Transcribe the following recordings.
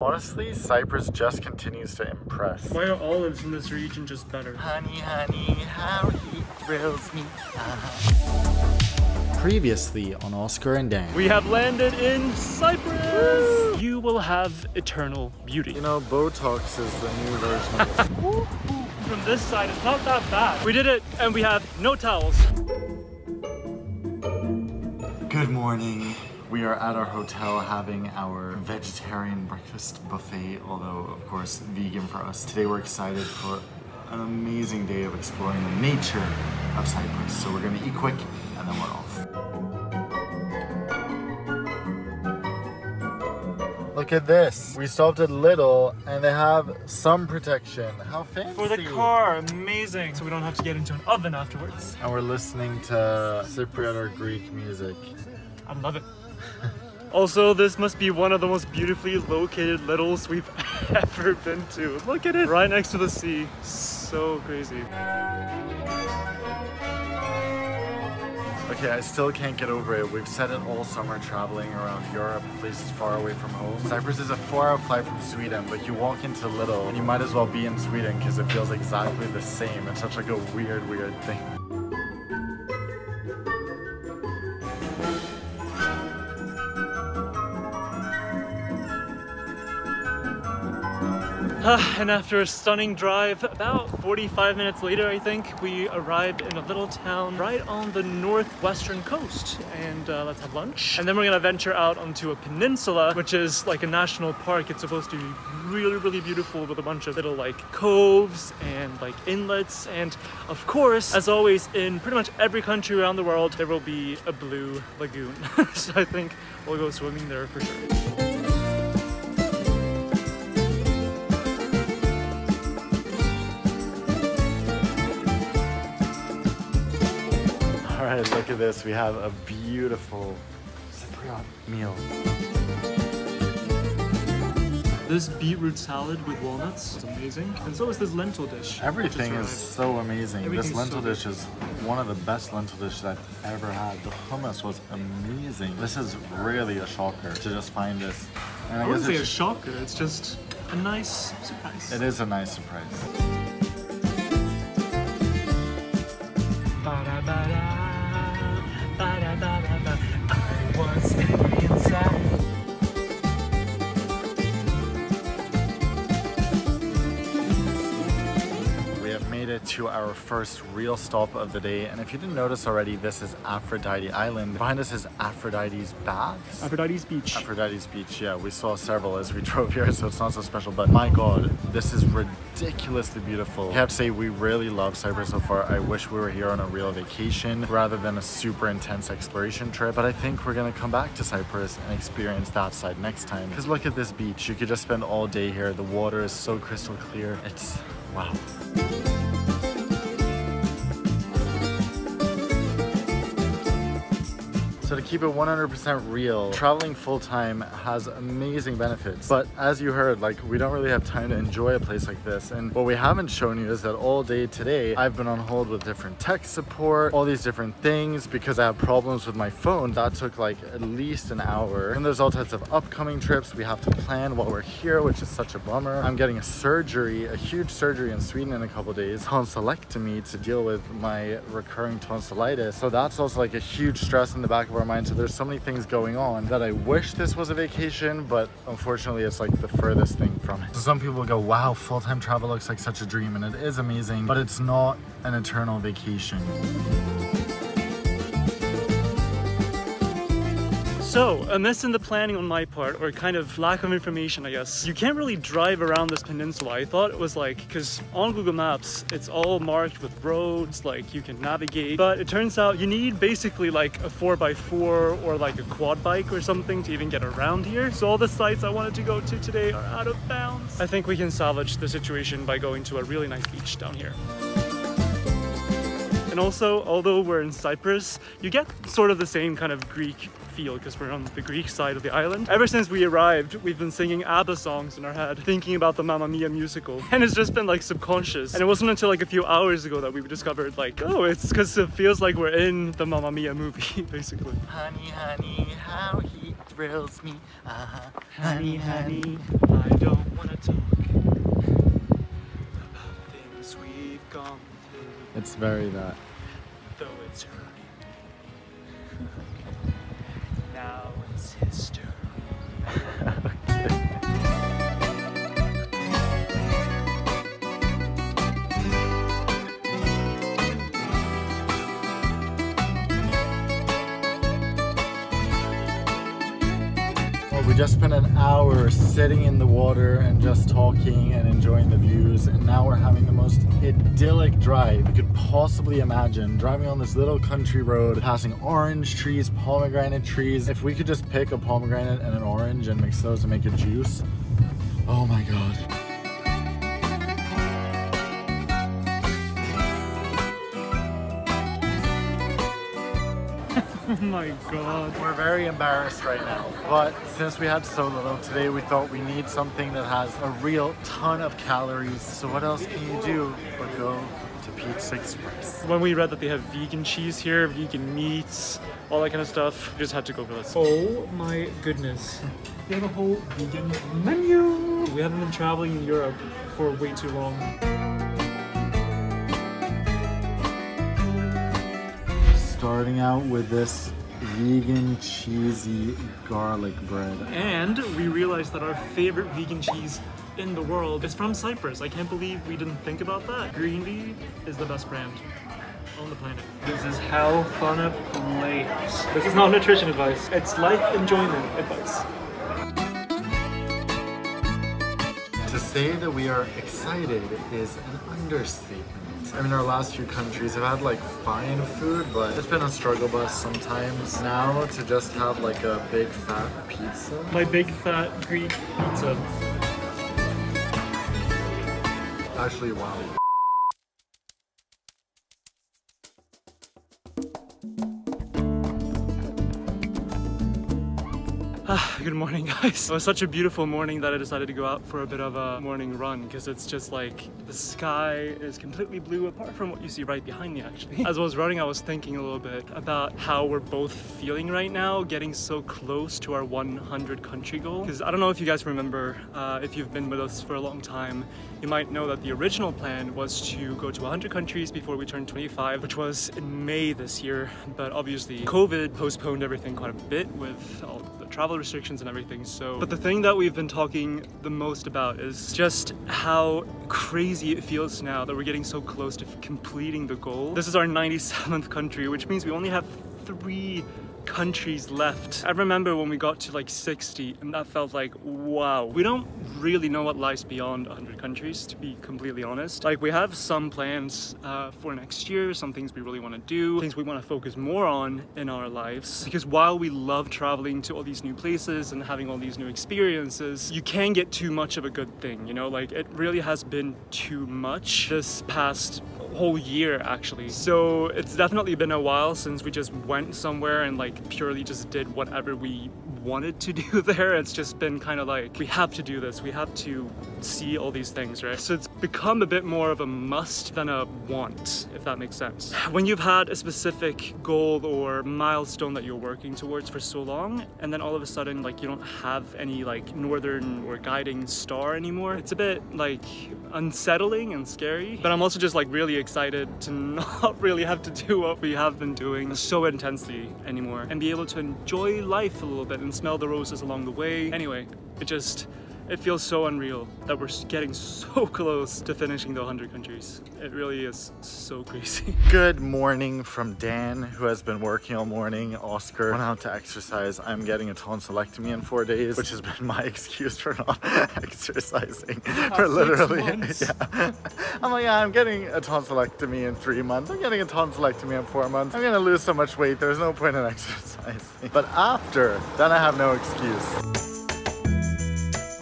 Honestly, Cyprus just continues to impress. Why are olives in this region just better? Honey, honey, how he thrills me. Previously on Oskar and Dan. We have landed in Cyprus! Woo! You will have eternal beauty. You know, Botox is the new version of this. From this side, it's not that bad. We did it, and we have no towels. Good morning. We are at our hotel having our vegetarian breakfast buffet, although of course vegan for us. Today we're excited for an amazing day of exploring the nature of Cyprus. So we're gonna eat quick and then we're off. Look at this. We stopped at Lidl and they have sun protection. How fancy. For the car, amazing. So we don't have to get into an oven afterwards. And we're listening to Cypriot or Greek music. I love it. Also, this must be one of the most beautifully located Lidls we've ever been to. Look at it, right next to the sea. So crazy. Okay, I still can't get over it. We've said it all summer traveling around Europe, places far away from home. Cyprus is a 4-hour flight from Sweden, but you walk into Lidl and you might as well be in Sweden because it feels exactly the same. It's such like a weird thing. And after a stunning drive, about 45 minutes later, I think, we arrived in a little town right on the northwestern coast. And let's have lunch. And then we're gonna venture out onto a peninsula, which is like a national park. It's supposed to be really beautiful with a bunch of little like coves and like inlets. And of course, as always, in pretty much every country around the world, there will be a blue lagoon. So I think we'll go swimming there for sure. Alright, look at this. We have a beautiful Cypriot meal. This beetroot salad with walnuts is amazing. And so is this lentil dish. Everything is so amazing. This lentil dish is one of the best lentil dishes I've ever had. The hummus was amazing. This is really a shocker to just find this. And I wouldn't say a shocker, it's just a nice surprise. It is a nice surprise. I was inside. We have made it to our first real stop of the day, and if you didn't notice already, this is Aphrodite Island. Behind us is Aphrodite's baths. Aphrodite's beach. Aphrodite's beach, yeah. We saw several as we drove here, so it's not so special, but my god, this is ridiculously beautiful. I have to say, we really love Cyprus so far. I wish we were here on a real vacation rather than a super intense exploration trip, but I think we're gonna come back to Cyprus and experience that side next time. Because look at this beach. You could just spend all day here. The water is so crystal clear. It's wow. So to keep it 100% real, traveling full-time has amazing benefits. But as you heard, like, we don't really have time to enjoy a place like this. And what we haven't shown you is that all day today, I've been on hold with different tech support, all these different things because I have problems with my phone. That took like at least an hour. And there's all types of upcoming trips we have to plan while we're here, which is such a bummer. I'm getting a surgery, a huge surgery in Sweden in a couple days, tonsillectomy to deal with my recurring tonsillitis. So that's also like a huge stress in the back of our mind. So there's so many things going on that I wish this was a vacation, but unfortunately it's like the furthest thing from it. So some people go, wow, full-time travel looks like such a dream, and it is amazing, but it's not an eternal vacation. So, a miss in the planning on my part, or kind of lack of information, I guess. You can't really drive around this peninsula. I thought it was like, because on Google Maps, it's all marked with roads, like you can navigate. But it turns out you need basically like a 4x4 or like a quad bike or something to even get around here. So all the sites I wanted to go to today are out of bounds. I think we can salvage the situation by going to a really nice beach down here. And also, although we're in Cyprus, you get sort of the same kind of Greek feel because we're on the Greek side of the island. Ever since we arrived, we've been singing ABBA songs in our head, thinking about the Mamma Mia musical. And it's just been like subconscious. And it wasn't until like a few hours ago that we discovered like, oh, it's because it feels like we're in the Mamma Mia movie, basically. Honey, honey, how he thrills me. Honey, honey, I It's very that. Though it's her. Now it's his turn. We just spent an hour sitting in the water and just talking and enjoying the views, and now we're having the most idyllic drive you could possibly imagine. Driving on this little country road, passing orange trees, pomegranate trees. If we could just pick a pomegranate and an orange and mix those to make a juice, oh my god. Oh my god. We're very embarrassed right now, but since we had so little today, we thought we need something that has a real ton of calories. So what else can you do but go to South Cyprus? When we read that they have vegan cheese here, vegan meats, all that kind of stuff, we just had to go for this. Oh my goodness. They have a whole vegan menu. We haven't been traveling in Europe for way too long. Starting out with this vegan cheesy garlic bread. And we realized that our favorite vegan cheese in the world is from Cyprus. I can't believe we didn't think about that. Green Bee is the best brand on the planet. This is how fun a place. This is not nutrition advice. It's life enjoyment advice. To say that we are excited is an understatement. I mean, our last few countries have had like fine food, but it's been a struggle bus sometimes. Now to just have like a big fat pizza. My big fat Greek pizza. Actually, wow. Good morning, guys. It was such a beautiful morning that I decided to go out for a bit of a morning run because it's just like the sky is completely blue apart from what you see right behind me actually. As I was running, I was thinking a little bit about how we're both feeling right now, getting so close to our 100 country goal. Because I don't know if you guys remember, if you've been with us for a long time, you might know that the original plan was to go to 100 countries before we turned 25, which was in May this year. But obviously COVID postponed everything quite a bit with all the travel restrictions and everything. So, but the thing that we've been talking the most about is just how crazy it feels now that we're getting so close to completing the goal. This is our 97th country, which means we only have 3 countries left. I remember when we got to like 60 and that felt like, wow. We don't really know what lies beyond 100 countries, to be completely honest. Like, we have some plans for next year, some things we really want to do, things we want to focus more on in our lives. Because while we love traveling to all these new places and having all these new experiences, you can get too much of a good thing, you know? Like, it really has been too much this past whole year actually. So it's definitely been a while since we just went somewhere and like purely just did whatever we wanted to do there. It's just been kind of like, we have to do this, we have to see all these things, right? So it's become a bit more of a must than a want, if that makes sense. When you've had a specific goal or milestone that you're working towards for so long, and then all of a sudden like you don't have any like northern or guiding star anymore, it's a bit like unsettling and scary. But I'm also just like really excited to not really have to do what we have been doing so intensely anymore and be able to enjoy life a little bit and smell the roses along the way. Anyway, it feels so unreal that we're getting so close to finishing the 100 countries. It really is so crazy. Good morning from Dan, who has been working all morning. Oscar went out to exercise. I'm getting a tonsillectomy in 4 days, which has been my excuse for not exercising for literally, yeah. I'm like, yeah, I'm getting a tonsillectomy in 3 months. I'm getting a tonsillectomy in 4 months. I'm gonna lose so much weight, there's no point in exercising. But after, then I have no excuse.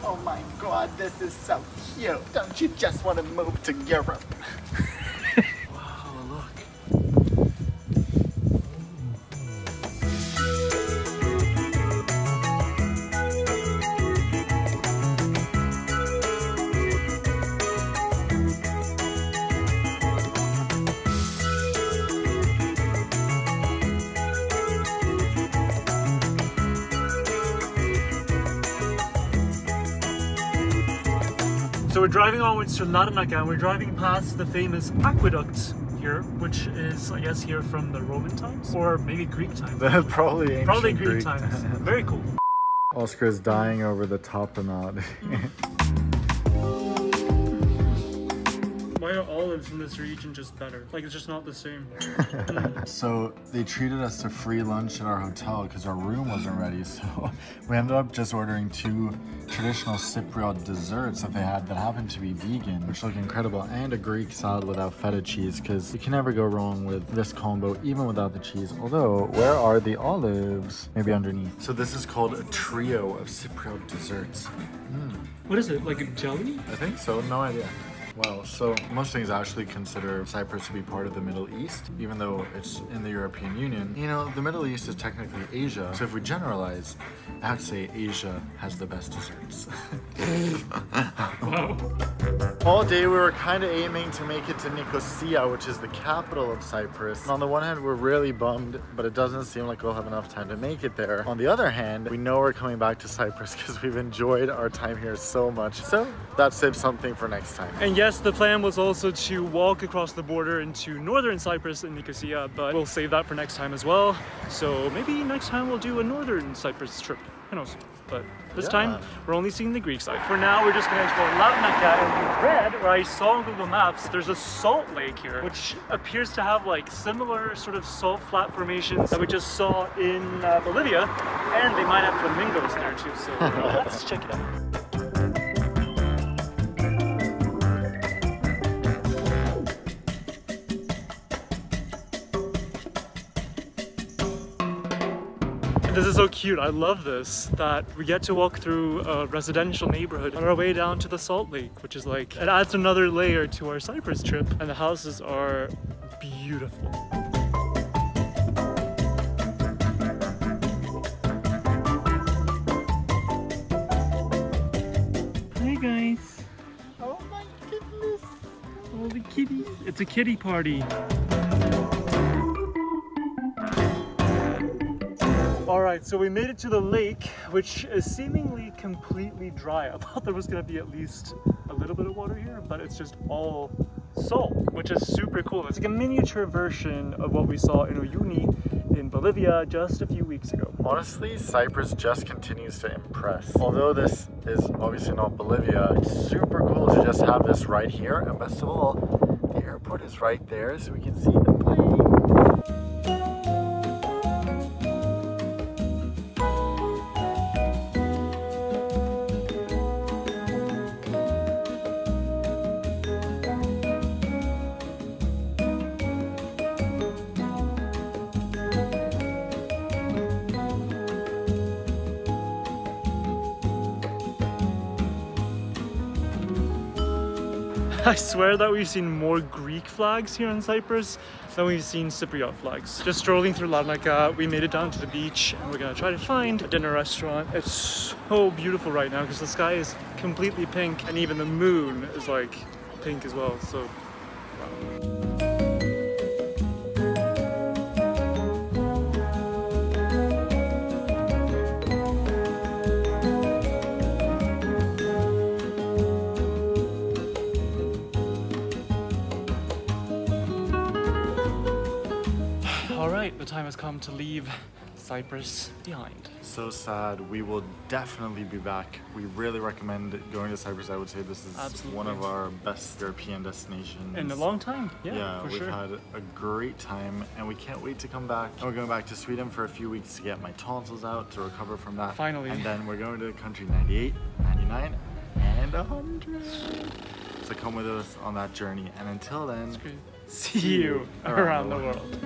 Oh my God, this is so cute. Don't you just want to move to Europe? Wow, look. So we're driving onwards to Larnaca and we're driving past the famous aqueduct here, which is, I guess, here from the Roman times or maybe Greek times. Probably ancient Probably Greek Greek times. Very cool. Oskar is dying over the tapenade. Why are olives in this region just better? Like, it's just not the same. So they treated us to free lunch at our hotel because our room wasn't ready. So we ended up just ordering 2 traditional Cypriot desserts that they had that happened to be vegan, which look incredible, and a Greek salad without feta cheese, because you can never go wrong with this combo, even without the cheese. Although, where are the olives? Maybe underneath. So this is called a trio of Cypriot desserts. What is it? Like a jelly? I think so, no idea. Wow, so most things actually consider Cyprus to be part of the Middle East, even though it's in the European Union. You know, the Middle East is technically Asia, so if we generalize, I'd say Asia has the best desserts. Wow. All day we were kind of aiming to make it to Nicosia, which is the capital of Cyprus. And on the one hand, we're really bummed, but it doesn't seem like we'll have enough time to make it there. On the other hand, we know we're coming back to Cyprus because we've enjoyed our time here so much. So that saves something for next time. And yes, the plan was also to walk across the border into northern Cyprus in Nicosia, but we'll save that for next time as well. So maybe next time we'll do a northern Cyprus trip. Who knows? But this time, we're only seeing the Greek side. For now, we're just going to explore Larnaca, and we read, or I saw on Google Maps, there's a salt lake here, which appears to have like similar sort of salt flat formations that we just saw in Bolivia, and they might have flamingos there too, so let's check it out. This is so cute. I love this, that we get to walk through a residential neighborhood on our way down to the Salt Lake, which is like, it adds another layer to our Cyprus trip, and the houses are beautiful. Hi guys. Oh my goodness. All the kitties. It's a kitty party. Alright, so we made it to the lake, which is seemingly completely dry. I thought there was going to be at least a little bit of water here, but it's just all salt, which is super cool. It's like a miniature version of what we saw in Uyuni in Bolivia just a few weeks ago. Honestly, Cyprus just continues to impress. Although this is obviously not Bolivia, it's super cool to just have this right here, and best of all, the airport is right there so we can see the plane. I swear that we've seen more Greek flags here in Cyprus than we've seen Cypriot flags. Just strolling through Larnaca, we made it down to the beach and we're gonna try to find a dinner restaurant. It's so beautiful right now because the sky is completely pink and even the moon is like pink as well, so wow. Alright, the time has come to leave Cyprus behind. So sad. We will definitely be back. We really recommend going to Cyprus. I would say this is one of our best European destinations. In a long time, yeah, for we've sure. had a great time and we can't wait to come back. And we're going back to Sweden for a few weeks to get my tonsils out, to recover from that. Finally. And then we're going to the country 98, 99, and 100. So come with us on that journey. And until then, see you around the world.